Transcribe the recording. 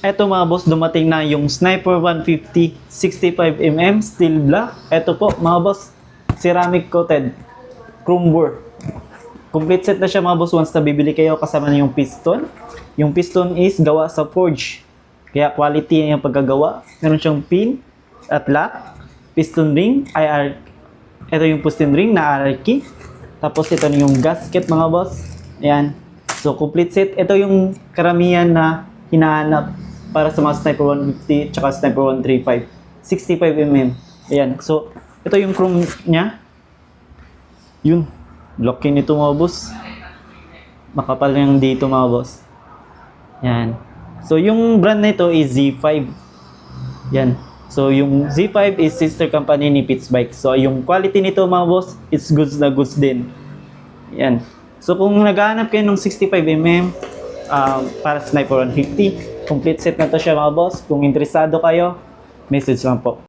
Eto mga boss, dumating na yung Sniper 150 65mm steel black. Eto po mga boss, ceramic coated chrome bore. Complete set na siya mga boss once na bibili kayo, kasama na yung piston. Yung piston is gawa sa forge, kaya quality yung pagkagawa. Meron siyang pin at lock, piston ring, ito yung piston ring na RR key. Tapos ito na yung gasket mga boss. Ayan. So complete set. Ito yung karamihan na hinahanap para sa mga Sniper 150 tsaka Sniper 135 65mm. Ayan. So ito yung chrome niya. Yun. Laki nito mga boss. Makapal yung dito mga boss. Yan. So yung brand nito is Z5. Yan. So yung Z5 is sister company ni Pitts Bike. So yung quality nito mga boss, it's goods na goods din. Yan. So kung naghahanap kayo ng 65mm para Sniper 150, complete set na to siya mga boss. Kung interesado kayo, message lang po.